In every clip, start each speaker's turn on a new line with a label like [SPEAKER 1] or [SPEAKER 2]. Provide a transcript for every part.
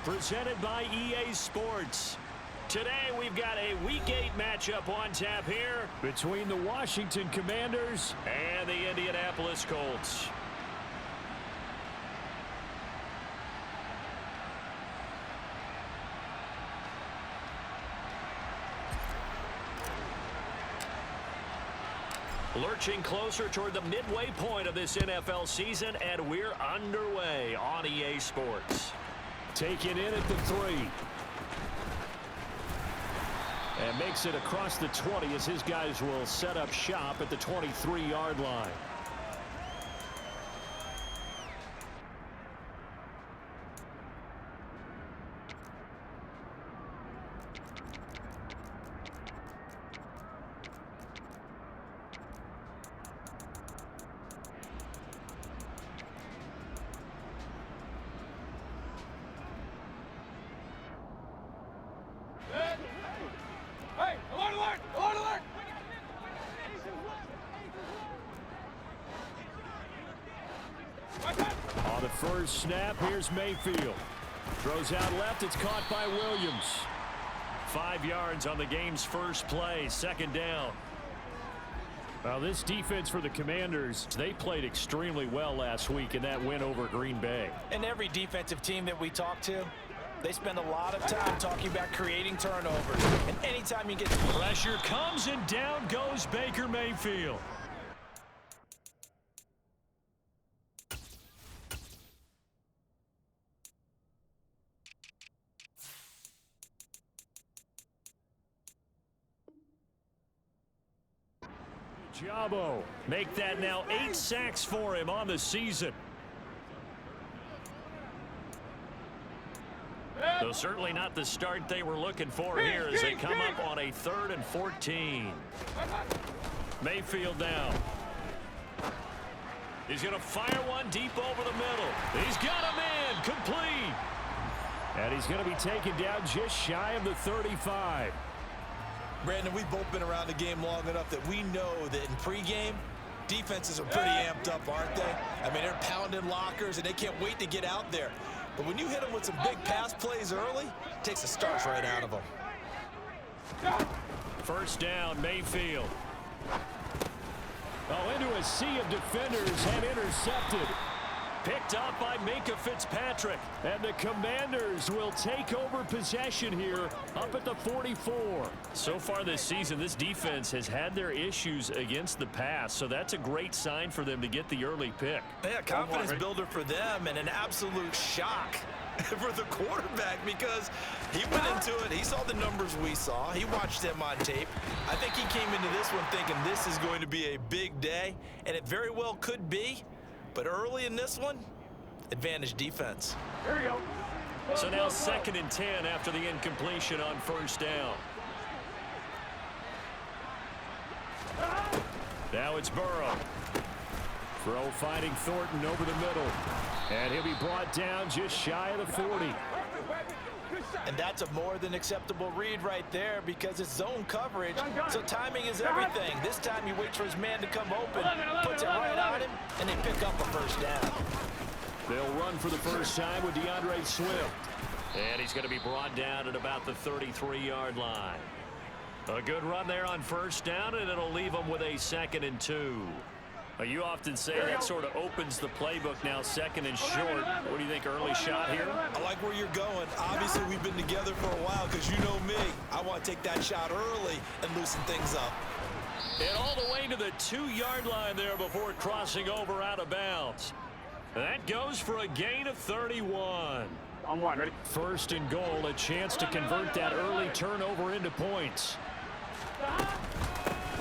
[SPEAKER 1] presented by EA Sports. Today we've got a Week 8 matchup on tap here between the Washington Commanders and the Indianapolis Colts. Lurching closer toward the midway point of this NFL season, and we're underway on EA Sports.
[SPEAKER 2] Taken in at the 3. And makes it across the 20 as his guys will set up shop at the 23-yard line. On the first snap, here's Mayfield. Throws out left, it's caught by Williams.
[SPEAKER 1] 5 yards on the game's first play, second down.
[SPEAKER 2] Well, this defense for the Commanders, they played extremely well last week in that win over Green Bay.
[SPEAKER 3] And every defensive team that we talk to, they spend a lot of time talking about creating turnovers. And anytime you get
[SPEAKER 1] pressure comes and down goes Baker Mayfield.
[SPEAKER 2] Jabo.
[SPEAKER 1] Make that now 8 sacks for him on the season. Though certainly not the start they were looking for here as they come up on a 3rd and 14. Mayfield now. He's going to fire one deep over the middle. He's got a man complete.
[SPEAKER 2] And he's going to be taken down just shy of the 35.
[SPEAKER 3] Brandon, we've both been around the game long enough that we know that in pregame, defenses are pretty amped up, aren't they? I mean, they're pounding lockers, and they can't wait to get out there. But when you hit them with some big pass plays early, it takes the starch right out of them.
[SPEAKER 1] First down, Mayfield.
[SPEAKER 2] Oh, into a sea of defenders and intercepted.
[SPEAKER 1] Picked up by Minkah Fitzpatrick.
[SPEAKER 2] And the Commanders will take over possession here up at the 44.
[SPEAKER 1] So far this season, this defense has had their issues against the pass, so that's a great sign for them to get the early pick.
[SPEAKER 3] Yeah, confidence builder for them and an absolute shock for the quarterback because he went into it. He saw the numbers we saw. He watched them on tape. I think he came into this one thinking this is going to be a big day, and it very well could be. But early in this one, advantage defense.
[SPEAKER 1] Here we go. So now 2nd and 10 after the incompletion on first down.
[SPEAKER 2] Now it's Burrow. Throw finding Thornton over the middle. And he'll be brought down just shy of the 40.
[SPEAKER 3] And that's a more than acceptable read right there because it's zone coverage, so timing is everything. This time he waits for his man to come open, puts it right on him, and they pick up a first down.
[SPEAKER 2] They'll run for the first time with DeAndre Swift.
[SPEAKER 1] And he's going to be brought down at about the 33-yard line. A good run there on first down, and it'll leave him with a 2nd and 2. You often say that sort of opens the playbook now, 2nd and short. What do you think, early shot here?
[SPEAKER 3] I like where you're going. Obviously, we've been together for a while because you know me. I want to take that shot early and loosen things up.
[SPEAKER 1] And all the way to the 2-yard line there before crossing over out of bounds. That goes for a gain of 31.
[SPEAKER 4] On one, ready?
[SPEAKER 2] 1st and goal, a chance to convert that early turnover into points.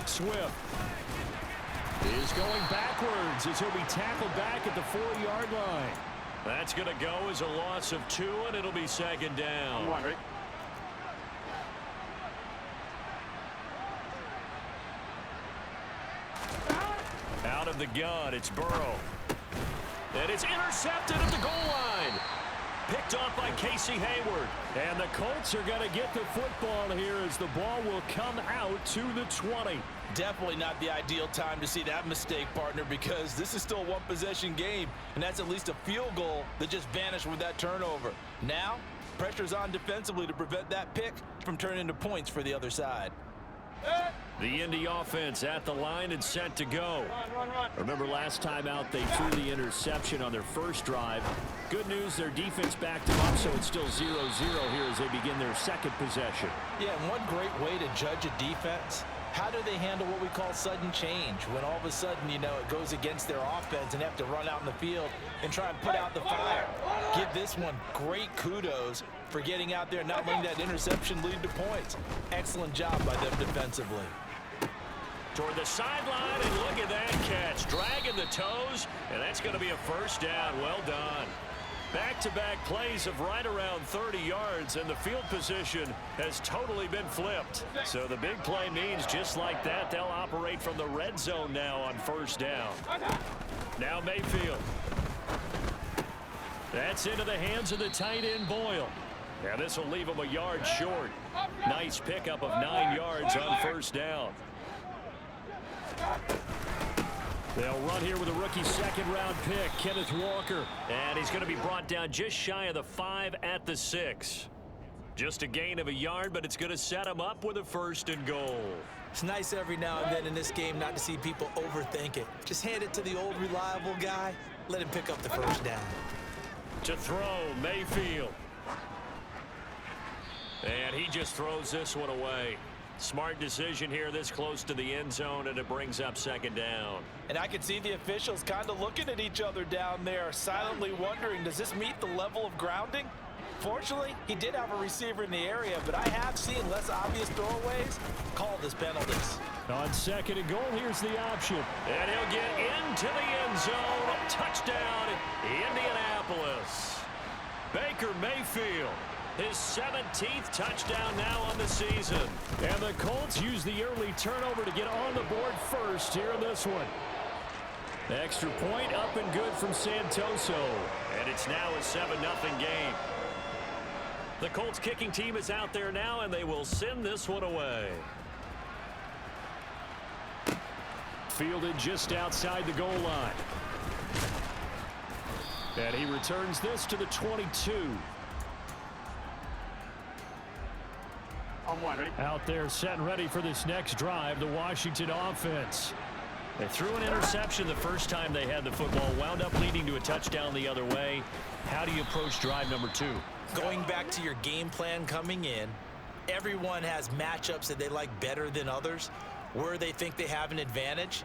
[SPEAKER 2] Swift is going backwards as he'll be tackled back at the 4-yard line.
[SPEAKER 1] That's going to go as a loss of 2, and it'll be 2nd down.
[SPEAKER 4] On one, ready?
[SPEAKER 1] Out of the gun, it's Burrow. And it's intercepted at the goal line. Picked off by Casey Hayward.
[SPEAKER 2] And the Colts are going to get the football here as the ball will come out to the 20.
[SPEAKER 3] Definitely not the ideal time to see that mistake, partner, because this is still a one-possession game, and that's at least a field goal that just vanished with that turnover. Now, pressure's on defensively to prevent that pick from turning into points for the other side.
[SPEAKER 1] The Indy offense at the line and set to go.
[SPEAKER 2] Remember last time out they threw the interception on their first drive. Good news, their defense backed them up, so it's still 0-0 here as they begin their second possession.
[SPEAKER 3] Yeah, and one great way to judge a defense, how do they handle what we call sudden change? When all of a sudden, you know, it goes against their offense and they have to run out in the field and try and put out the fire. Give this one great kudos for getting out there and not letting that interception lead to points. Excellent job by them defensively.
[SPEAKER 1] Toward the sideline, and look at that catch. Dragging the toes, and that's going to be a first down. Well done. Back-to-back plays of right around 30 yards, and the field position has totally been flipped. So the big play means just like that, they'll operate from the red zone now on first down. Now Mayfield. That's into the hands of the tight end Boyle. Now this will leave him a yard short. Nice pickup of 9 yards on first down. They'll run here with a rookie second-round pick, Kenneth Walker. And he's going to be brought down just shy of the 5 at the 6. Just a gain of a yard, but it's going to set him up with a first and goal.
[SPEAKER 3] It's nice every now and then in this game not to see people overthink it. Just hand it to the old reliable guy. Let him pick up the first down.
[SPEAKER 1] To throw, Mayfield. And he just throws this one away. Smart decision here this close to the end zone, and it brings up second down.
[SPEAKER 3] And I can see the officials kind of looking at each other down there, silently wondering, does this meet the level of grounding? Fortunately, he did have a receiver in the area, but I have seen less obvious throwaways called as penalties.
[SPEAKER 2] On second and goal, here's the option.
[SPEAKER 1] And he'll get into the end zone. Touchdown, Indianapolis. Baker Mayfield. His 17th touchdown now on the season.
[SPEAKER 2] And the Colts use the early turnover to get on the board first here in this one. Extra point up and good from Santoso.
[SPEAKER 1] And it's now a 7-0 game. The Colts kicking team is out there now, and they will send this one away.
[SPEAKER 2] Fielded just outside the goal line. And he returns this to the 22. Out there set and ready for this next drive, the Washington offense.
[SPEAKER 1] They threw an interception the first time they had the football, wound up leading to a touchdown the other way. How do you approach drive number 2?
[SPEAKER 3] Going back to your game plan coming in, everyone has matchups that they like better than others. Where they think they have an advantage,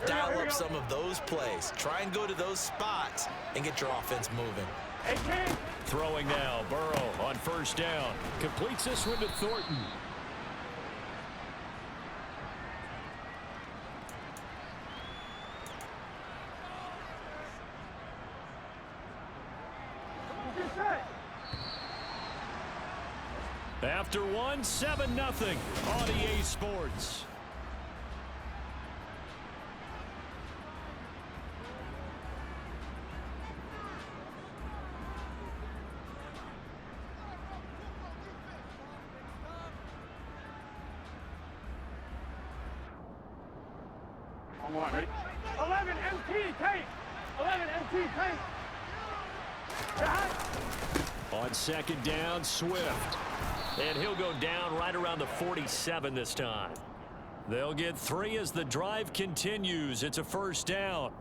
[SPEAKER 3] dial up some of those plays. Try and go to those spots and get your offense moving.
[SPEAKER 1] Throwing now, Burrow on first down.
[SPEAKER 2] Completes this one to Thornton.
[SPEAKER 1] After one, 7-0 on EA Sports.
[SPEAKER 4] Ready? 11 MT tape. 11 MT tape.
[SPEAKER 1] On second down, Swift. And he'll go down right around the 47 this time. They'll get 3 as the drive continues. It's a first down.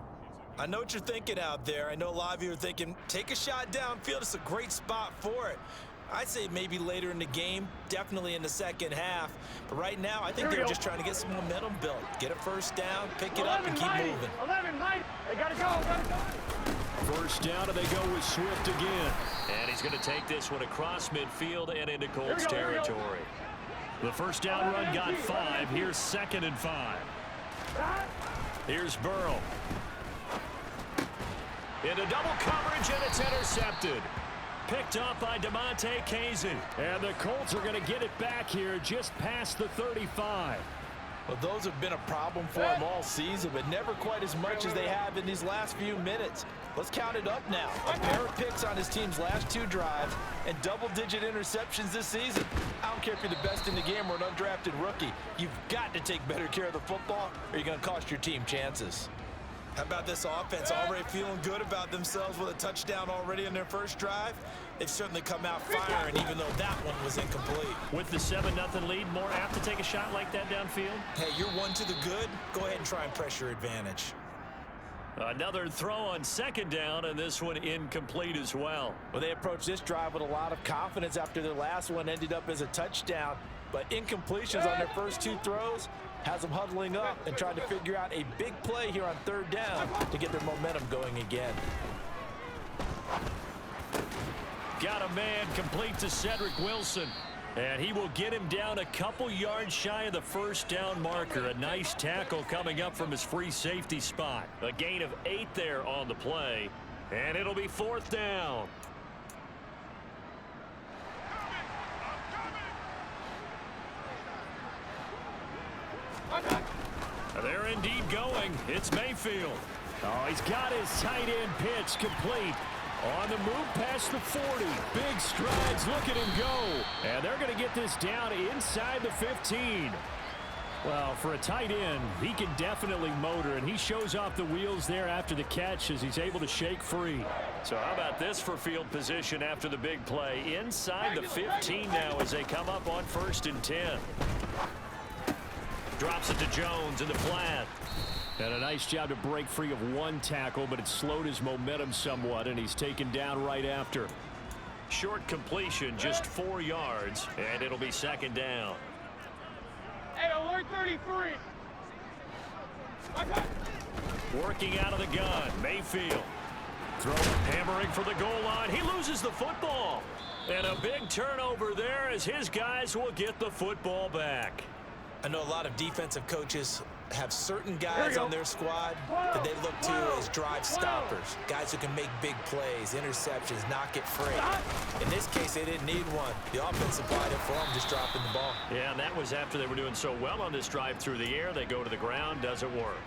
[SPEAKER 3] I know what you're thinking out there. I know a lot of you are thinking, take a shot downfield. It's a great spot for it. I'd say maybe later in the game, definitely in the second half. But right now, I think they're just trying to get some momentum built. Get a first down, pick it up, and keep moving.
[SPEAKER 4] 11, Mike. They got to go.
[SPEAKER 2] First down, and they go with Swift again.
[SPEAKER 1] And he's going to take this one across midfield and into Colts territory. The first down run got 5. Here's second and 5. Here's Burrow. Into double coverage, and it's intercepted. Picked up by DeMonte Kazee.
[SPEAKER 2] And the Colts are going to get it back here just past the 35.
[SPEAKER 3] Well, those have been a problem for him all season, but never quite as much as they have in these last few minutes. Let's count it up now. A pair of picks on his team's last 2 drives and double-digit interceptions this season. I don't care if you're the best in the game or an undrafted rookie. You've got to take better care of the football or you're going to cost your team chances. How about this offense already feeling good about themselves with a touchdown already in their first drive? they've certainly come out firing, even though that one was incomplete.
[SPEAKER 1] With the 7-0 lead, more apt to take a shot like that downfield?
[SPEAKER 3] Hey, you're one to the good. Go ahead and try and press your advantage.
[SPEAKER 1] Another throw on second down, and this one incomplete as well.
[SPEAKER 3] Well, they approached this drive with a lot of confidence after their last one ended up as a touchdown. But incompletions on their first two throws has them huddling up and trying to figure out a big play here on third down to get their momentum going again.
[SPEAKER 1] Got a man complete to Cedric Wilson. And he will get him down a couple yards shy of the first down marker. A nice tackle coming up from his free safety spot. A gain of 8 there on the play. And it'll be fourth down. They're indeed going. It's Mayfield.
[SPEAKER 2] Oh, he's got his tight end pitch complete. On the move past the 40. Big strides. Look at him go. And they're going to get this down inside the 15. Well, for a tight end, he can definitely motor, and he shows off the wheels there after the catch as he's able to shake free.
[SPEAKER 1] So how about this for field position after the big play? Inside the 15 now as they come up on 1st and 10. Drops it to Jones in the flat.
[SPEAKER 2] And a nice job to break free of one tackle, but it slowed his momentum somewhat, and he's taken down right after.
[SPEAKER 1] Short completion, just 4 yards, and it'll be second down.
[SPEAKER 4] Hey, alert 33.
[SPEAKER 1] Working out of the gun, Mayfield. Hammering for the goal line. He loses the football. And a big turnover there as his guys will get the football back.
[SPEAKER 3] I know a lot of defensive coaches have certain guys on their squad that they look to as drive stoppers, guys who can make big plays, interceptions, knock it free. In this case, they didn't need one. The offense supplied it for them, just dropping the ball.
[SPEAKER 1] Yeah, and that was after they were doing so well on this drive through the air. They go to the ground, doesn't work.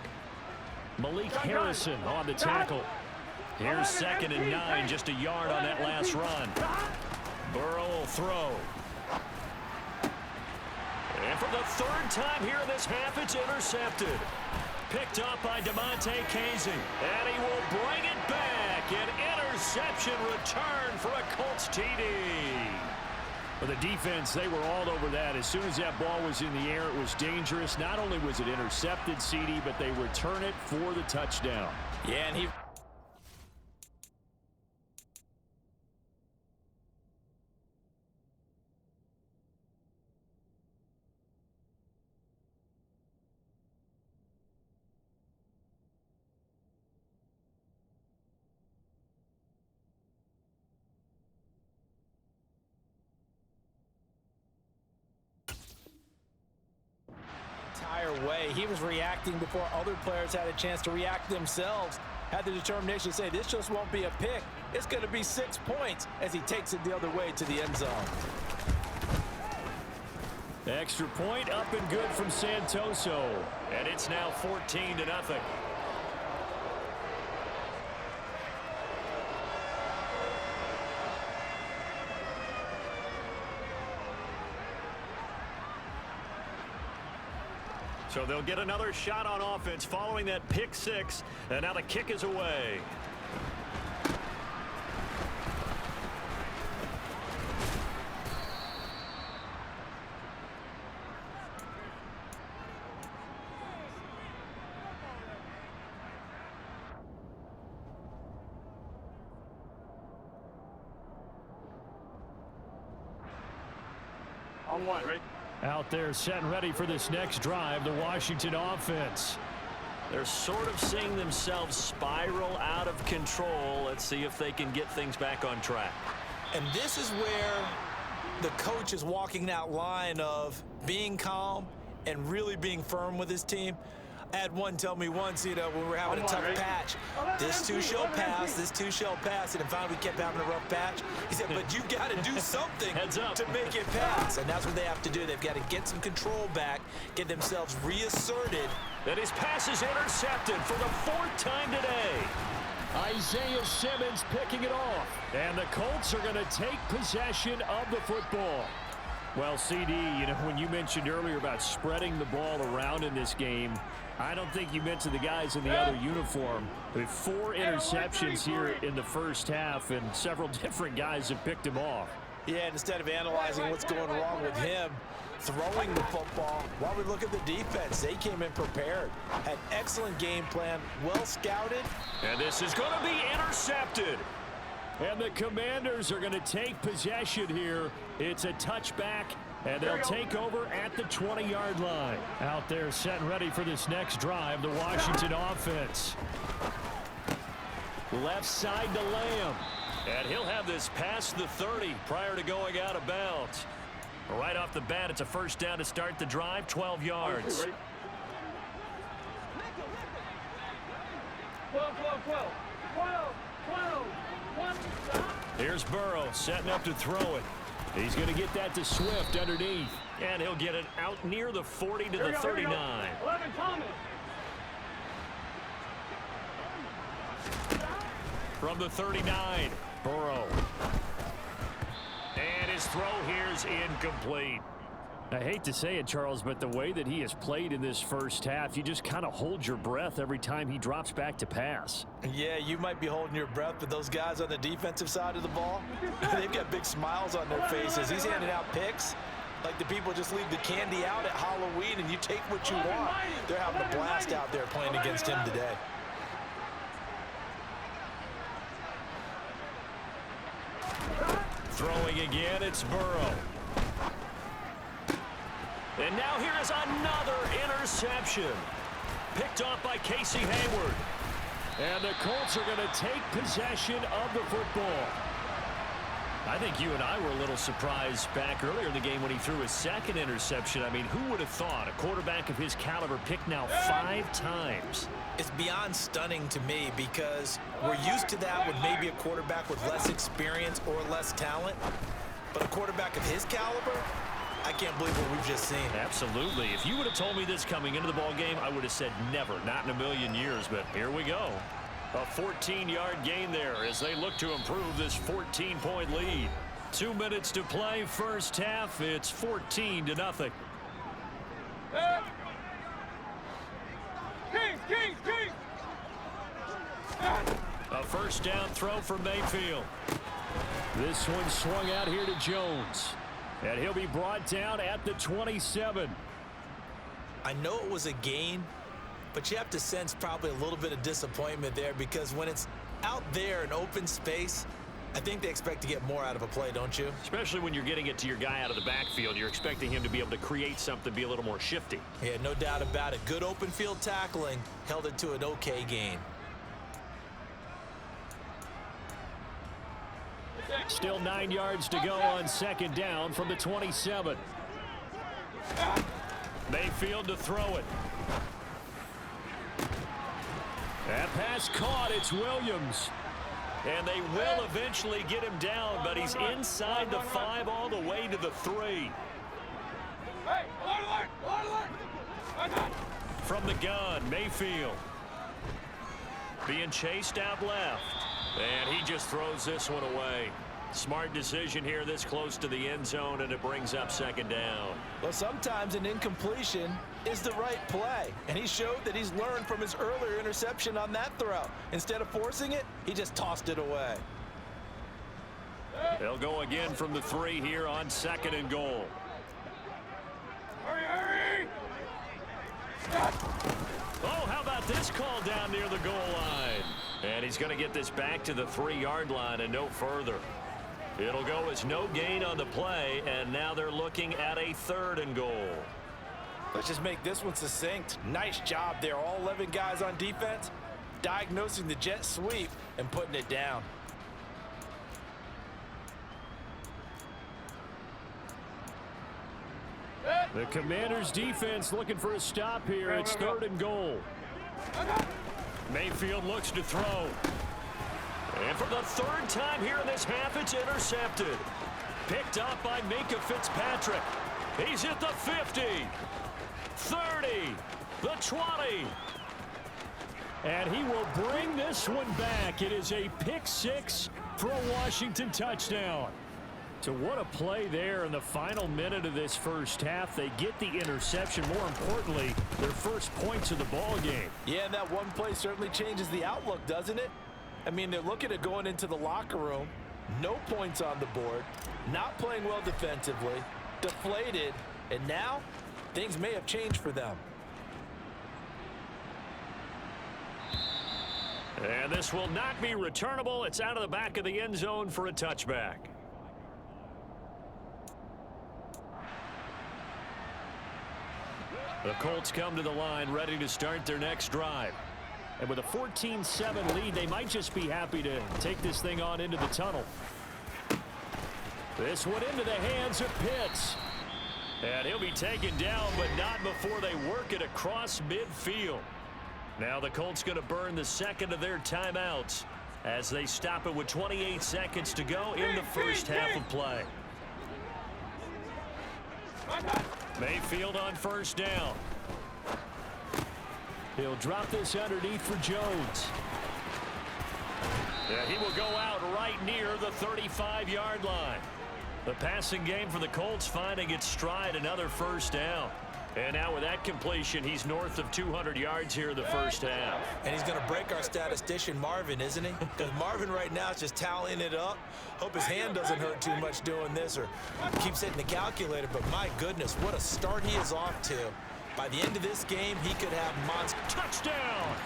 [SPEAKER 2] Malik Harrison on the tackle.
[SPEAKER 1] Here's 2nd and 9, just a yard on that last run. Burrow will throw. And for the 3rd time here in this half, it's intercepted. Picked up by DeMonte Casey. And he will bring it back. An interception return for a Colts TD.
[SPEAKER 2] For the defense, they were all over that. As soon as that ball was in the air, it was dangerous. Not only was it intercepted, CD, but they return it for the touchdown.
[SPEAKER 3] Yeah, and he... way. He was reacting before other players had a chance to react themselves. Had the determination to say, this just won't be a pick. It's going to be 6 points as he takes it the other way to the end zone.
[SPEAKER 2] Extra point up and good from Santoso.
[SPEAKER 1] And it's now 14-0. So they'll get another shot on offense following that pick 6. And now the kick is away.
[SPEAKER 4] On one, ready?
[SPEAKER 2] Out there set and ready for this next drive, the Washington offense.
[SPEAKER 1] They're sort of seeing themselves spiral out of control. Let's see if they can get things back on track.
[SPEAKER 3] And this is where the coach is walking that line of being calm and really being firm with his team. I had one tell me once, you know, when we were having a tough patch, this too shall pass, this too shall pass. And finally we kept having a rough patch. He said, but you got to do something to make it pass. And that's what they have to do. They've got to get some control back, get themselves reasserted.
[SPEAKER 1] And his pass is intercepted for the 4th time today.
[SPEAKER 2] Isaiah Simmons picking it off. And the Colts are going to take possession of the football. Well, CD, you know, when you mentioned earlier about spreading the ball around in this game, I don't think you mentioned the guys in the other uniform. With 4 interceptions here in the first half, and several different guys have picked him off.
[SPEAKER 3] Yeah, and instead of analyzing what's going wrong with him throwing the football, while we look at the defense, they came in prepared. Had excellent game plan, well scouted.
[SPEAKER 1] And this is going to be intercepted.
[SPEAKER 2] And the Commanders are going to take possession here. It's a touchback, and they'll take over at the 20-yard line. Out there set and ready for this next drive, the Washington offense. Left side to Lamb.
[SPEAKER 1] And he'll have this past the 30 prior to going out of bounds. Right off the bat, it's a first down to start the drive, 12 yards.
[SPEAKER 4] 12.
[SPEAKER 1] Here's Burrow setting up to throw it.
[SPEAKER 2] He's going to get that to Swift underneath.
[SPEAKER 1] And he'll get it out near the 40 to the 39.
[SPEAKER 4] 11 Thomas.
[SPEAKER 1] From the 39, Burrow. And his throw here's incomplete.
[SPEAKER 2] I hate to say it, Charles, but the way that he has played in this first half, you just kind of hold your breath every time he drops back to pass.
[SPEAKER 3] Yeah, you might be holding your breath, but those guys on the defensive side of the ball, they've got big smiles on their faces. He's handing out picks like the people just leave the candy out at Halloween and you take what you want. They're having a blast out there playing against him today.
[SPEAKER 1] Throwing again, it's Burrow. And now here is another interception. Picked off by Casey Hayward.
[SPEAKER 2] And the Colts are going to take possession of the football.
[SPEAKER 1] I think you and I were a little surprised back earlier in the game when he threw his second interception. I mean, who would have thought a quarterback of his caliber picked now 5 times?
[SPEAKER 3] It's beyond stunning to me because we're used to that with maybe a quarterback with less experience or less talent. But a quarterback of his caliber, I can't believe what we've just seen.
[SPEAKER 1] Absolutely. If you would have told me this coming into the ball game, I would have said never, not in a million years. But here we go. A 14-yard gain there as they look to improve this 14-point lead. 2 minutes to play, first half. It's 14-0.
[SPEAKER 4] Kings!
[SPEAKER 1] A first down throw from Mayfield.
[SPEAKER 2] This one swung out here to Jones. And he'll be brought down at the 27.
[SPEAKER 3] I know it was a gain, but you have to sense probably a little bit of disappointment there because when it's out there in open space, I think they expect to get more out of a play, don't you?
[SPEAKER 1] Especially when you're getting it to your guy out of the backfield. You're expecting him to be able to create something, be a little more shifty.
[SPEAKER 3] Yeah, no doubt about it. Good open field tackling held it to an okay gain.
[SPEAKER 2] Still 9 yards to go on second down from the 27.
[SPEAKER 1] Mayfield to throw it.
[SPEAKER 2] That pass caught. It's Williams.
[SPEAKER 1] And they will eventually get him down, but he's inside the 5 all the way to the 3. From the gun, Mayfield. Being chased out left. And he just throws this one away. Smart decision here this close to the end zone, and it brings up second down.
[SPEAKER 3] Well, sometimes an incompletion is the right play, and he showed that he's learned from his earlier interception on that throw. Instead of forcing it, he just tossed it away.
[SPEAKER 1] They'll go again from the 3 here on second and goal.
[SPEAKER 4] Hurry!
[SPEAKER 1] Oh, how about this call down near the goal line? And he's going to get this back to the 3-yard line and no further. It'll go as no gain on the play, and now they're looking at a 3rd and goal.
[SPEAKER 3] Let's just make this one succinct. Nice job there. All 11 guys on defense diagnosing the jet sweep and putting it down.
[SPEAKER 2] The Commanders' defense looking for a stop here. It's 3rd and goal.
[SPEAKER 1] Mayfield looks to throw. And for the 3rd time here in this half, it's intercepted. Picked up by Minka Fitzpatrick. He's at the 50, 30, the 20.
[SPEAKER 2] And he will bring this one back. It is a pick 6 for a Washington touchdown. So what a play there in the final minute of this first half. They get the interception. More importantly, their first points of the ball game.
[SPEAKER 3] Yeah, and that one play certainly changes the outlook, doesn't it? I mean, they're looking at going into the locker room. No points on the board. Not playing well defensively. Deflated. And now, things may have changed for them.
[SPEAKER 1] And this will not be returnable. It's out of the back of the end zone for a touchback. The Colts come to the line ready to start their next drive. And with a 14-7 lead, they might just be happy to take this thing on into the tunnel. This one into the hands of Pitts. And he'll be taken down, but not before they work it across midfield. Now the Colts going to burn the second of their timeouts as they stop it with 28 seconds to go in the first half of play. Mayfield on first down.
[SPEAKER 2] He'll drop this underneath for Jones.
[SPEAKER 1] Yeah, he will go out right near the 35-yard line. The passing game for the Colts finding its stride, another first down. And now with that completion, he's north of 200 yards here in the first half.
[SPEAKER 3] And he's going to break our statistician, Marvin, isn't he? Because Marvin right now is just tallying it up. Hope his hand doesn't hurt too much doing this or keeps hitting the calculator. But my goodness, what a start he is off to. By the end of this game, he could have monster.
[SPEAKER 1] Touchdown!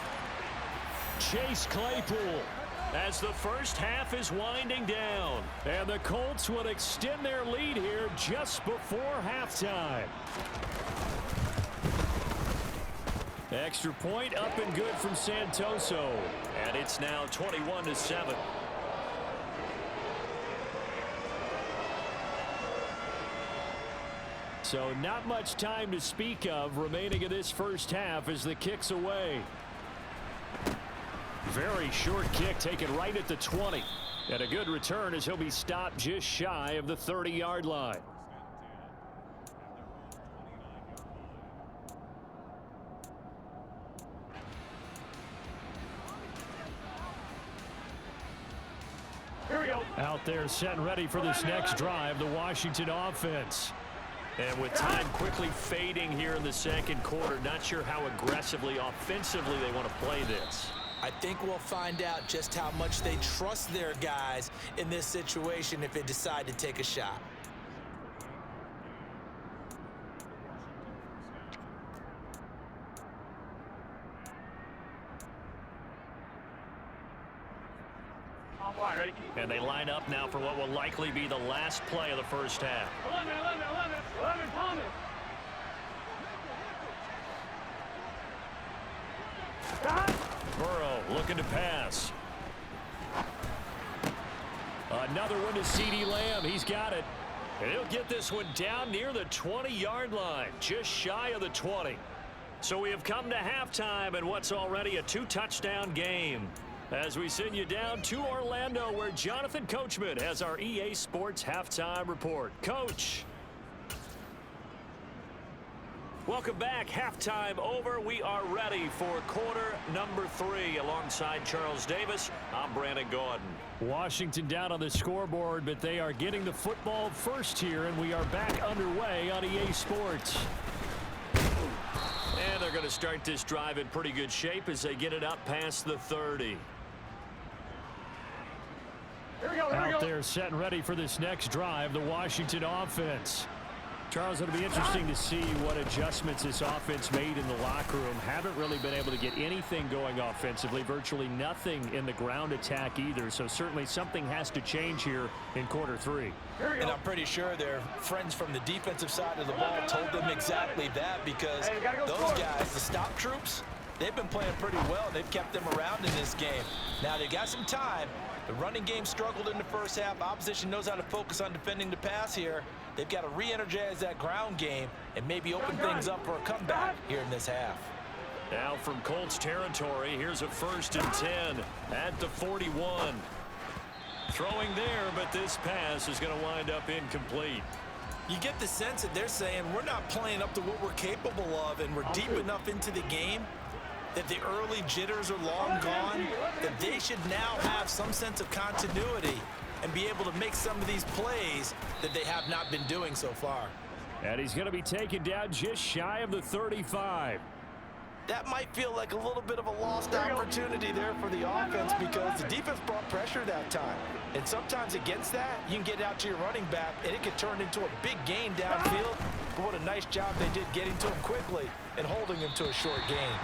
[SPEAKER 2] Chase Claypool.
[SPEAKER 1] As the first half is winding down.
[SPEAKER 2] And the Colts will extend their lead here just before halftime. Extra point up and good from Santoso.
[SPEAKER 1] And it's now 21-7.
[SPEAKER 2] So not much time to speak of remaining in this first half as the kick's away. Very short kick taken right at the 20. And a good return as he'll be stopped just shy of the 30-yard line. Out there set and ready for this next drive, the Washington offense.
[SPEAKER 1] And with time quickly fading here in the second quarter, not sure how aggressively, offensively they want to play this.
[SPEAKER 3] I think we'll find out just how much they trust their guys in this situation if they decide to take a shot.
[SPEAKER 1] And they line up now for what will likely be the last play of the first half.
[SPEAKER 4] 11, Thomas.
[SPEAKER 1] Burrow looking to pass.
[SPEAKER 2] Another one to CeeDee Lamb. He's got it.
[SPEAKER 1] And he'll get this one down near the 20-yard line, just shy of the 20. So we have come to halftime and what's already a two-touchdown game. As we send you down to Orlando, where Jonathan Coachman has our EA Sports Halftime Report. Coach. Welcome back. Halftime over. We are ready for quarter number 3. Alongside Charles Davis, I'm Brandon Gordon.
[SPEAKER 2] Washington down on the scoreboard, but they are getting the football first here, and we are back underway on EA Sports.
[SPEAKER 1] And they're going to start this drive in pretty good shape as they get it up past the 30.
[SPEAKER 2] Out there set and ready for this next drive, the Washington offense. Charles, it'll be interesting to see what adjustments this offense made in the locker room. Haven't really been able to get anything going offensively, virtually nothing in the ground attack either. So certainly something has to change here in quarter 3.
[SPEAKER 3] And I'm pretty sure their friends from the defensive side of the ball told them exactly that, because those guys, the stop troops, they've been playing pretty well. They've kept them around in this game. Now they got some time. The running game struggled in the first half. Opposition knows how to focus on defending the pass here. They've got to re-energize that ground game and maybe open things up for a comeback here in this half.
[SPEAKER 1] Now from Colts territory, here's a 1st and 10 at the 41. Throwing there, but this pass is going to wind up incomplete.
[SPEAKER 3] You get the sense that they're saying we're not playing up to what we're capable of, and we're deep enough into the game that the early jitters are long gone, that they should now have some sense of continuity and be able to make some of these plays that they have not been doing so far.
[SPEAKER 2] And he's going to be taken down just shy of the 35.
[SPEAKER 3] That might feel like a little bit of a lost opportunity there for the offense because the defense brought pressure that time. And sometimes against that, you can get out to your running back, and it can turn into a big gain downfield. But what a nice job they did getting to him quickly and holding him to a short gain.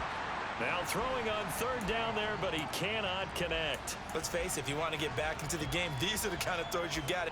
[SPEAKER 1] Now throwing on third down there, but he cannot connect.
[SPEAKER 3] Let's face it, if you want to get back into the game, these are the kind of throws you got.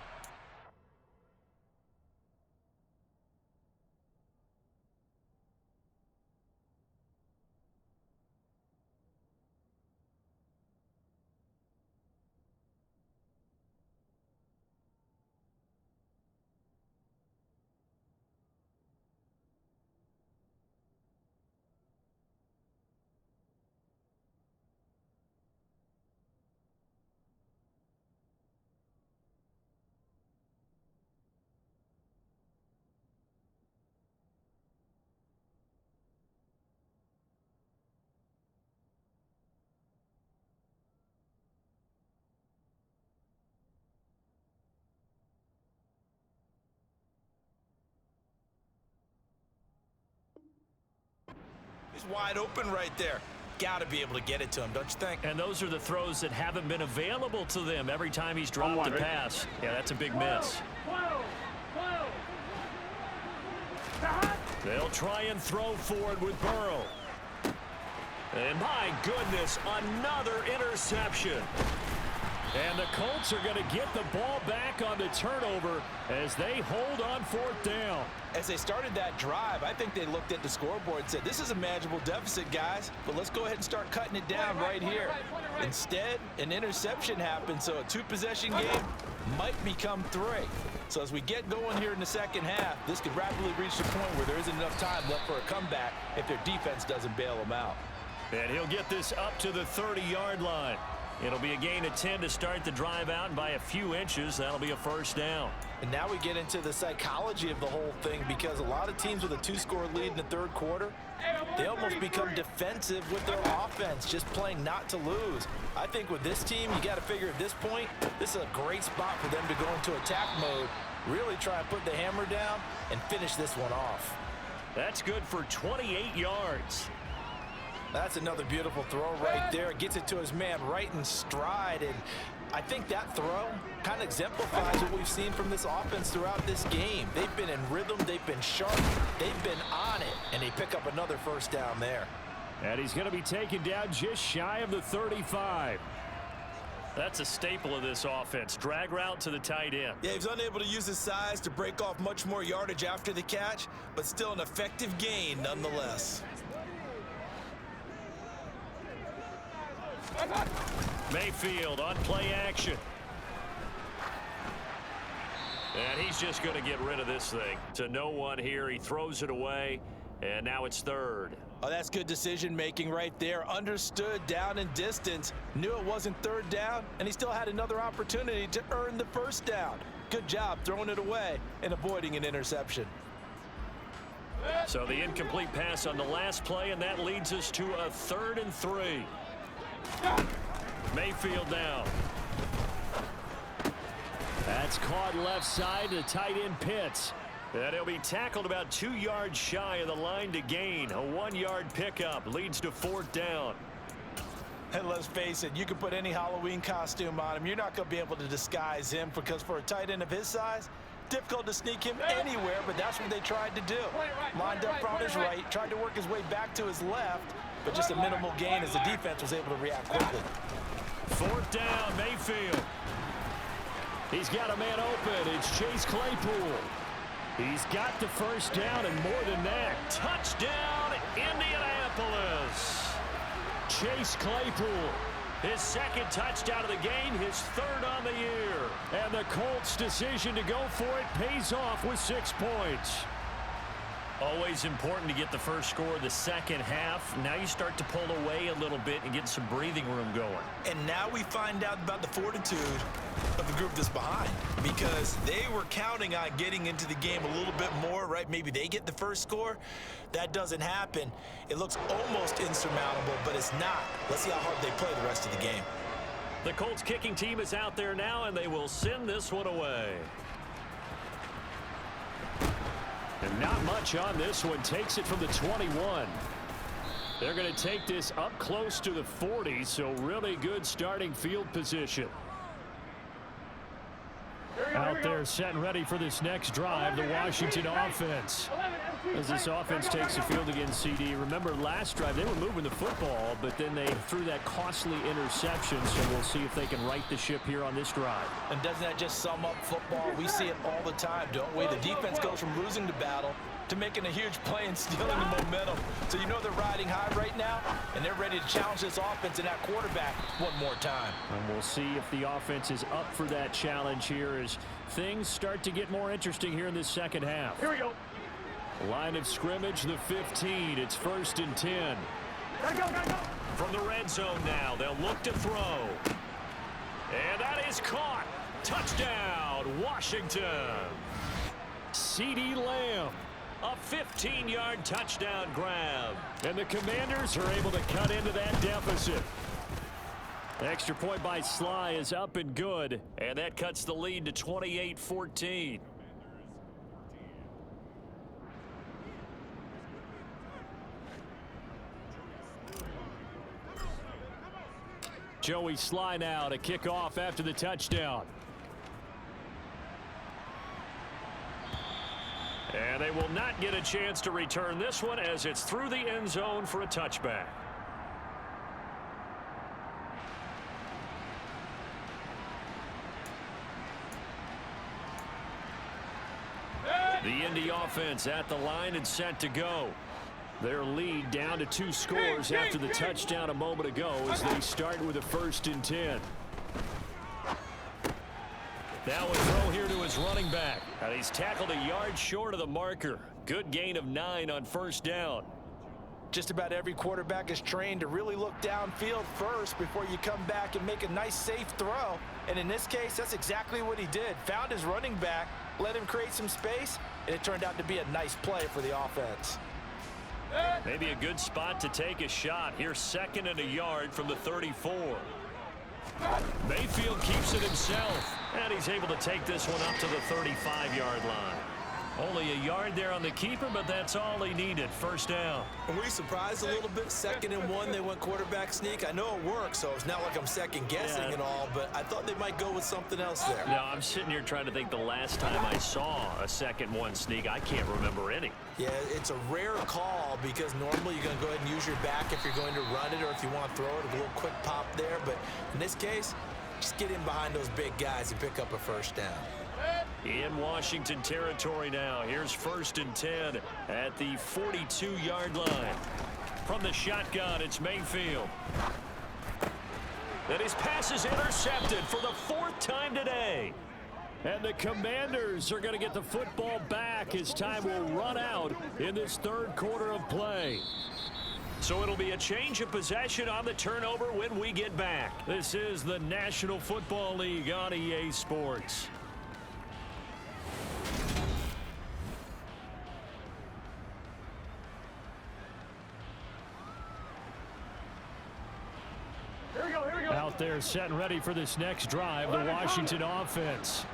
[SPEAKER 3] He's wide open right there. Got to be able to get it to him, don't you think?
[SPEAKER 1] And those are the throws that haven't been available to them every time he's dropped a pass. Yeah, that's a big miss. They'll try and throw forward with Burrow. And my goodness, another interception. And the Colts are going to get the ball back on the turnover as they hold on fourth down.
[SPEAKER 3] As they started that drive, I think they looked at the scoreboard and said, this is a manageable deficit, guys, but let's go ahead and start cutting it down right here. Instead, an interception happened, so a two-possession game might become three. So as we get going here in the second half, this could rapidly reach the point where there isn't enough time left for a comeback if their defense doesn't bail them out.
[SPEAKER 1] And he'll get this up to the 30-yard line. It'll be a gain of 10 to start the drive out, and by a few inches, that'll be a first down.
[SPEAKER 3] And now we get into the psychology of the whole thing because a lot of teams with a two-score lead in the third quarter, they almost become defensive with their offense, just playing not to lose. I think with this team, you got to figure at this point, this is a great spot for them to go into attack mode, really try and put the hammer down and finish this one off.
[SPEAKER 1] That's good for 28 yards.
[SPEAKER 3] That's another beautiful throw right there. Gets it to his man right in stride. And I think that throw kind of exemplifies what we've seen from this offense throughout this game. They've been in rhythm. They've been sharp. They've been on it. And they pick up another first down there.
[SPEAKER 2] And he's going to be taken down just shy of the 35.
[SPEAKER 1] That's a staple of this offense. Drag route to the tight end.
[SPEAKER 3] Yeah, he's unable to use his size to break off much more yardage after the catch, but still an effective gain nonetheless.
[SPEAKER 1] Mayfield on play action. And he's just going to get rid of this thing. To no one here. He throws it away, and now it's third.
[SPEAKER 3] Oh, that's good decision-making right there. Understood down and distance. Knew it wasn't third down, and he still had another opportunity to earn the first down. Good job throwing it away and avoiding an interception.
[SPEAKER 1] So the incomplete pass on the last play, and that leads us to a 3rd and 3. Mayfield now.
[SPEAKER 2] That's caught left side to tight end Pitts.
[SPEAKER 1] And he'll be tackled about 2 yards shy of the line to gain. A 1-yard pickup leads to 4th down.
[SPEAKER 3] And let's face it, you can put any Halloween costume on him. You're not going to be able to disguise him because for a tight end of his size, difficult to sneak him anywhere, but that's what they tried to do. Lined up on his right, tried to work his way back to his left, but just a minimal gain as the defense was able to react quickly.
[SPEAKER 1] 4th down, Mayfield.
[SPEAKER 2] He's got a man open. It's Chase Claypool. He's got the first down and more than that.
[SPEAKER 1] Touchdown, Indianapolis.
[SPEAKER 2] Chase Claypool.
[SPEAKER 1] His 2nd touchdown of the game, his 3rd on the year.
[SPEAKER 2] And the Colts' decision to go for it pays off with 6 points.
[SPEAKER 1] Always important to get the first score of the second half. Now you start to pull away a little bit and get some breathing room going.
[SPEAKER 3] And now we find out about the fortitude of the group that's behind because they were counting on getting into the game a little bit more, right? Maybe they get the first score. That doesn't happen. It looks almost insurmountable, but it's not. Let's see how hard they play the rest of the game.
[SPEAKER 1] The Colts kicking team is out there now, and they will send this one away.
[SPEAKER 2] And not much on this one. Takes it from the 21. They're going to take this up close to the 40, so really good starting field position. Out there set and ready for this next drive, the Washington offense. As this offense takes the field against CD. Remember last drive they were moving the football, but then they threw that costly interception, so we'll see if they can right the ship here on this drive.
[SPEAKER 3] And doesn't that just sum up football? We see it all the time, don't we? The defense goes from losing the battle to making a huge play and stealing the momentum. So you know they're riding high right now, and they're ready to challenge this offense and that quarterback one more time.
[SPEAKER 2] And we'll see if the offense is up for that challenge here as things start to get more interesting here in this second half.
[SPEAKER 4] Here we go.
[SPEAKER 2] Line of scrimmage, the 15. It's 1st and 10.
[SPEAKER 4] Gotta go, gotta go.
[SPEAKER 1] From the red zone now, they'll look to throw. And that is caught. Touchdown, Washington.
[SPEAKER 2] CeeDee Lamb.
[SPEAKER 1] A 15-yard touchdown grab.
[SPEAKER 2] And the Commanders are able to cut into that deficit. Extra point by Sly is up and good.
[SPEAKER 1] And that cuts the lead to 28-14.
[SPEAKER 2] Joey Sly now to kick off after the touchdown.
[SPEAKER 1] And they will not get a chance to return this one as it's through the end zone for a touchback. The Indy offense at the line and set to go. Their lead down to 2 scores after the touchdown a moment ago as they start with a 1st and 10. Now a throw here to his running back. And he's tackled a yard short of the marker. Good gain of 9 on 1st down.
[SPEAKER 3] Just about every quarterback is trained to really look downfield first before you come back and make a nice, safe throw. And in this case, that's exactly what he did. Found his running back, let him create some space, and it turned out to be a nice play for the offense.
[SPEAKER 1] Maybe a good spot to take a shot. Here's 2nd and a yard from the 34. Mayfield keeps it himself, and he's able to take this one up to the 35-yard line. Only a yard there on the keeper, but that's all he needed. 1st down.
[SPEAKER 3] Were we surprised a little bit? 2nd and 1, they went quarterback sneak. I know it works, so it's not like I'm second-guessing and all, but I thought they might go with something else there.
[SPEAKER 1] No, I'm sitting here trying to think the last time I saw a 2nd-1 sneak. I can't remember any.
[SPEAKER 3] Yeah, it's a rare call because normally you're going to go ahead and use your back if you're going to run it or if you want to throw it, a little quick pop there. But in this case, just get in behind those big guys and pick up a 1st down.
[SPEAKER 1] In Washington territory now. Here's 1st and 10 at the 42-yard line. From the shotgun, it's Mayfield. And his pass is intercepted for the 4th time today.
[SPEAKER 2] And the Commanders are going to get the football back as time will run out in this 3rd quarter of play.
[SPEAKER 1] So it'll be a change of possession on the turnover when we get back.
[SPEAKER 2] This is the National Football League on EA Sports. Out there set and ready for this next drive, the Washington offense.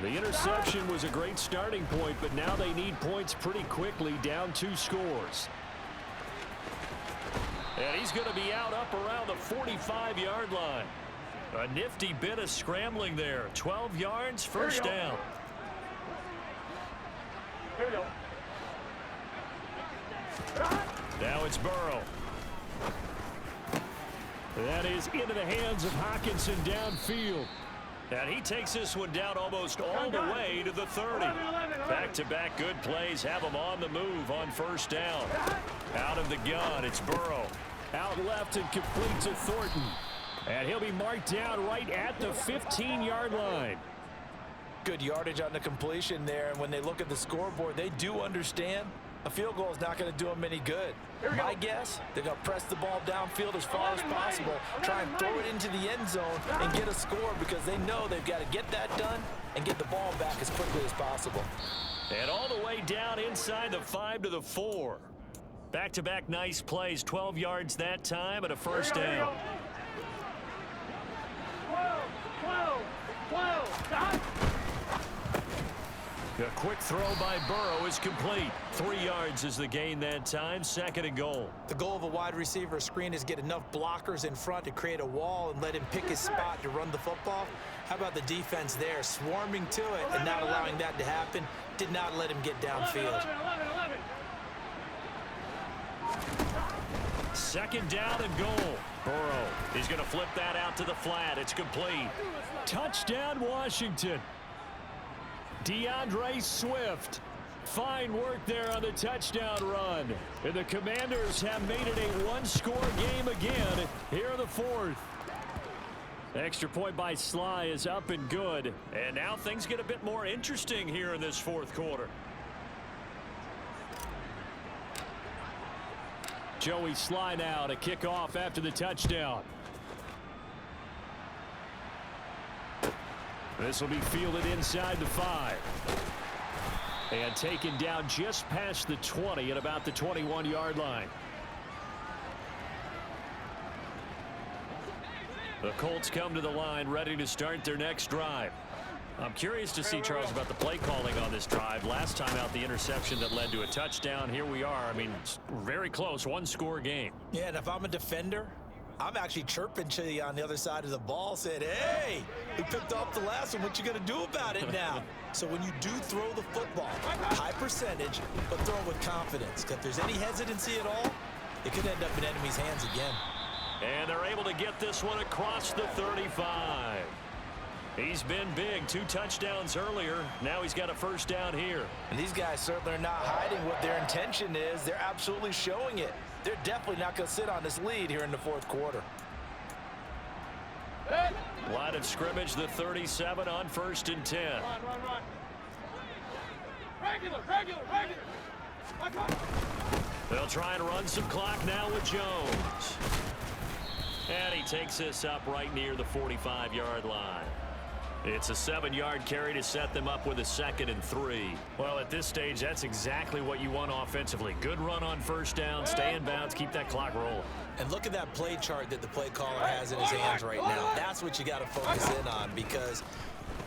[SPEAKER 2] The interception was a great starting point, but now they need points pretty quickly, down 2 scores.
[SPEAKER 1] And he's going to be out up around the 45-yard line. A nifty bit of scrambling there. 12 yards, 1st down.
[SPEAKER 4] Here we go.
[SPEAKER 1] Now it's Burrow.
[SPEAKER 2] That is into the hands of Hockenson downfield.
[SPEAKER 1] And he takes this one down almost all the way to the 30. Back-to-back good plays have him on the move on 1st down. Out of the gun, it's Burrow.
[SPEAKER 2] Out left and complete to Thornton. And he'll be marked down right at the 15-yard line.
[SPEAKER 3] Good yardage on the completion there, and when they look at the scoreboard, they do understand a field goal is not going to do them any good. My guess, they're going to press the ball downfield as far as possible, try and throw it into the end zone and get a score because they know they've got to get that done and get the ball back as quickly as possible.
[SPEAKER 1] And all the way down inside the 5 to the 4. Back-to-back nice plays, 12 yards that time and a 1st down.
[SPEAKER 4] Stop.
[SPEAKER 1] A quick throw by Burrow is complete. 3 yards is the gain that time. 2nd and goal.
[SPEAKER 3] The goal of a wide receiver screen is get enough blockers in front to create a wall and let him pick his spot to run the football. How about the defense there, swarming to it and not allowing that to happen? Did not let him get downfield.
[SPEAKER 1] 2nd down and goal. Burrow, he's going to flip that out to the flat. It's complete.
[SPEAKER 2] Touchdown, Washington. DeAndre Swift. Fine work there on the touchdown run. And the Commanders have made it a one-score game again here in the 4th. Extra point by Sly is up and good.
[SPEAKER 1] And now things get a bit more interesting here in this 4th quarter.
[SPEAKER 2] Joey Sly now to kick off after the touchdown. This will be fielded inside the 5. And taken down just past the 20 at about the 21-yard line.
[SPEAKER 1] The Colts come to the line ready to start their next drive. I'm curious to see, Charles, about the play calling on this drive. Last time out, the interception that led to a touchdown. Here we are. I mean, it's very close, one-score game.
[SPEAKER 3] Yeah, and if I'm a defender, I'm actually chirping to you on the other side of the ball, saying, hey, we picked off the last one. What you going to do about it now? So when you do throw the football, high percentage, but throw it with confidence. Because if there's any hesitancy at all, it could end up in enemy's hands again.
[SPEAKER 1] And they're able to get this one across the 35. He's been big. 2 touchdowns earlier. Now he's got a 1st down here.
[SPEAKER 3] And these guys certainly are not hiding what their intention is. They're absolutely showing it. They're definitely not going to sit on this lead here in the 4th quarter.
[SPEAKER 1] Line of scrimmage, the 37 on 1st and 10.
[SPEAKER 4] Run. Regular.
[SPEAKER 1] They'll try and run some clock now with Jones. And he takes this up right near the 45-yard line. It's a 7-yard carry to set them up with a 2nd and 3. Well, at this stage, that's exactly what you want offensively. Good run on 1st down, stay in bounds, keep that clock rolling.
[SPEAKER 3] And look at that play chart that the play caller has in his hands right now. That's what you got to focus in on, because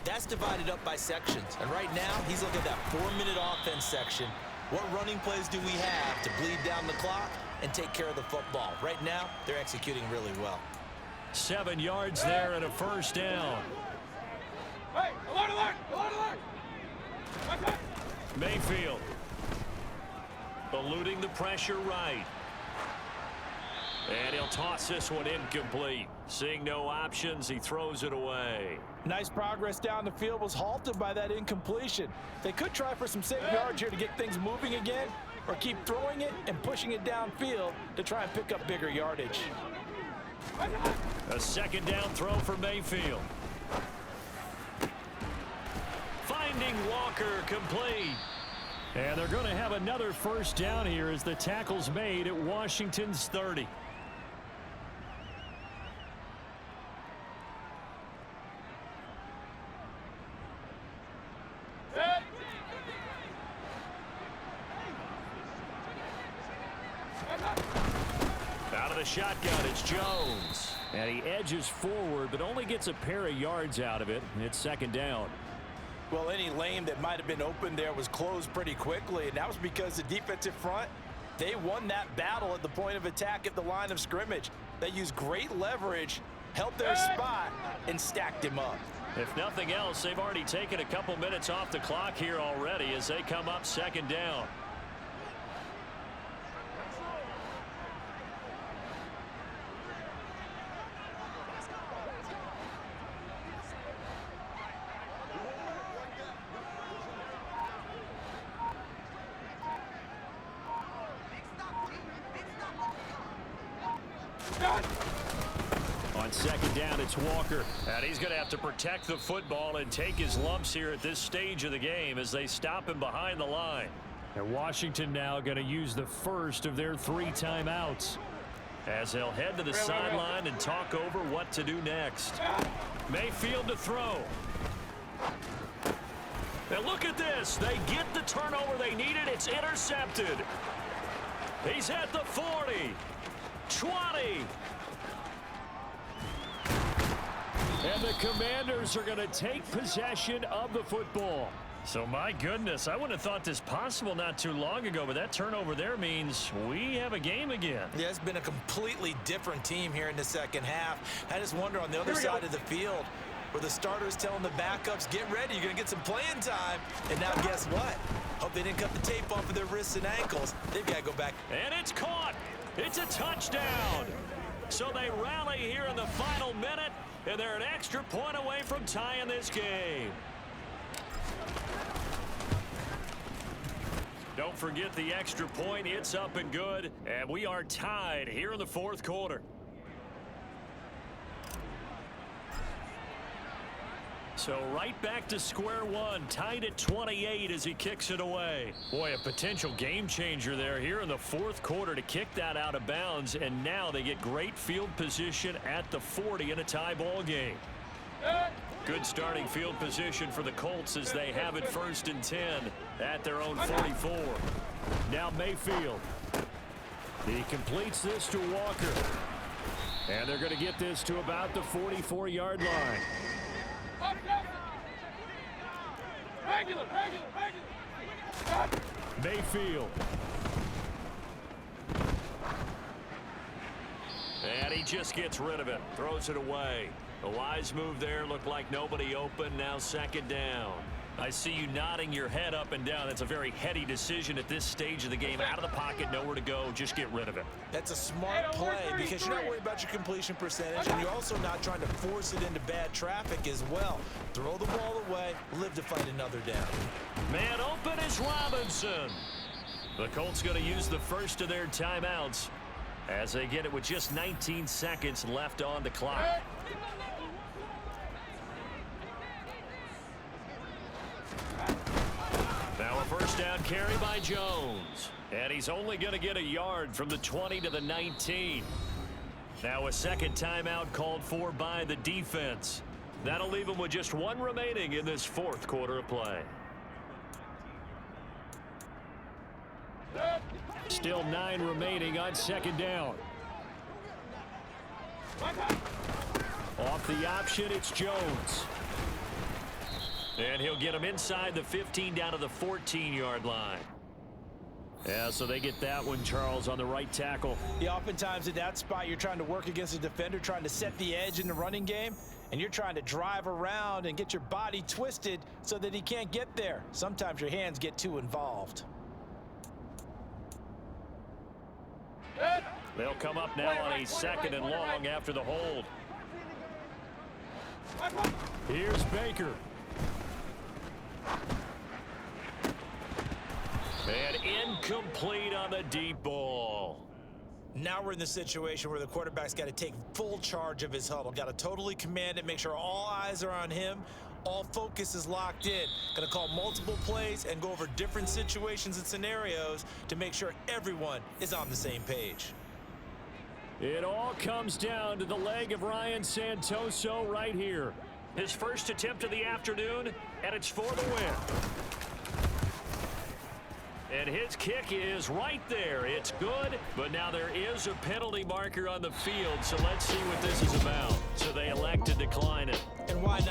[SPEAKER 3] that's divided up by sections. And right now, he's looking at that 4-minute offense section. What running plays do we have to bleed down the clock and take care of the football? Right now, they're executing really well.
[SPEAKER 1] 7 yards there and a 1st down.
[SPEAKER 4] Hey, alert!
[SPEAKER 1] Mayfield eluding the pressure right. And he'll toss this one incomplete. Seeing no options, he throws it away.
[SPEAKER 3] Nice progress down the field was halted by that incompletion. They could try for some safe yards here to get things moving again, or keep throwing it and pushing it downfield to try and pick up bigger yardage.
[SPEAKER 1] A 2nd down throw for Mayfield. Finding Walker, complete.
[SPEAKER 2] And they're going to have another 1st down here as the tackle's made at Washington's 30.
[SPEAKER 1] Out of the shotgun, it's Jones.
[SPEAKER 2] And he edges forward, but only gets a pair of yards out of it. It's 2nd down.
[SPEAKER 3] Well, any lane that might have been open there was closed pretty quickly, and that was because the defensive front, they won that battle at the point of attack at the line of scrimmage. They used great leverage, held their spot, and stacked him up.
[SPEAKER 1] If nothing else, they've already taken a couple minutes off the clock here already as they come up 2nd down. On 2nd down, it's Walker. And he's going to have to protect the football and take his lumps here at this stage of the game as they stop him behind the line.
[SPEAKER 2] And Washington now going to use the 1st of their 3 timeouts.
[SPEAKER 1] As they'll head to the sideline and talk over what to do next. Mayfield to throw. And look at this. They get the turnover they needed. It's intercepted. He's at the 40. 20.
[SPEAKER 2] And the Commanders are going to take possession of the football.
[SPEAKER 1] So, my goodness, I wouldn't have thought this possible not too long ago, but that turnover there means we have a game again.
[SPEAKER 3] Yeah, it's been a completely different team here in the second half. I just wonder on the other side of the field where the starters telling the backups, get ready, you're going to get some playing time. And now guess what? Hope they didn't cut the tape off of their wrists and ankles. They've got to go back.
[SPEAKER 1] And it's caught. It's a touchdown. So they rally here in the final minute, and they're an extra point away from tying this game. Don't forget the extra point. It's up and good, and we are tied here in the fourth quarter. So right back to square one, tied at 28 as he kicks it away. Boy, a potential game changer there here in the fourth quarter to kick that out of bounds, and now they get great field position at the 40 in a tie ball game. Good starting field position for the Colts as they have it 1st and 10 at their own 44.
[SPEAKER 2] Now Mayfield. He completes this to Walker. And they're going to get this to about the 44-yard line.
[SPEAKER 4] Regular.
[SPEAKER 2] Mayfield.
[SPEAKER 1] And he just gets rid of it, throws it away. A wise move there, looked like nobody open, now 2nd down. I see you nodding your head up and down. That's a very heady decision at this stage of the game. Out of the pocket, nowhere to go, just get rid of it.
[SPEAKER 3] That's a smart play because you're not worried about your completion percentage, and you're also not trying to force it into bad traffic as well. Throw the ball away, live to fight another down.
[SPEAKER 1] Man open is Robinson. The Colts going to use the first of their timeouts as they get it with just 19 seconds left on the clock. Now a first down carry by Jones. And he's only going to get a yard from the 20 to the 19. Now a second timeout called for by the defense. That'll leave him with just one remaining in this fourth quarter of play.
[SPEAKER 2] Still 9 remaining on 2nd down. Off the option, it's Jones.
[SPEAKER 1] And he'll get him inside the 15 down to the 14-yard line. Yeah, so they get that one, Charles, on the right tackle.
[SPEAKER 3] Yeah, oftentimes in that spot, you're trying to work against a defender, trying to set the edge in the running game, and you're trying to drive around and get your body twisted so that he can't get there. Sometimes your hands get too involved.
[SPEAKER 1] They'll come up now on a 2nd and long after the hold.
[SPEAKER 2] Here's Baker.
[SPEAKER 1] And incomplete on the deep ball.
[SPEAKER 3] Now we're in the situation where the quarterback's got to take full charge of his huddle. Got to totally command it, make sure all eyes are on him. All focus is locked in. Going to call multiple plays and go over different situations and scenarios to make sure everyone is on the same page.
[SPEAKER 2] It all comes down to the leg of Ryan Santoso right here.
[SPEAKER 1] His first attempt of the afternoon, and it's for the win. And his kick is right there. It's good, but now there is a penalty marker on the field, so let's see what this is about. So they elect to decline it.
[SPEAKER 3] And why not?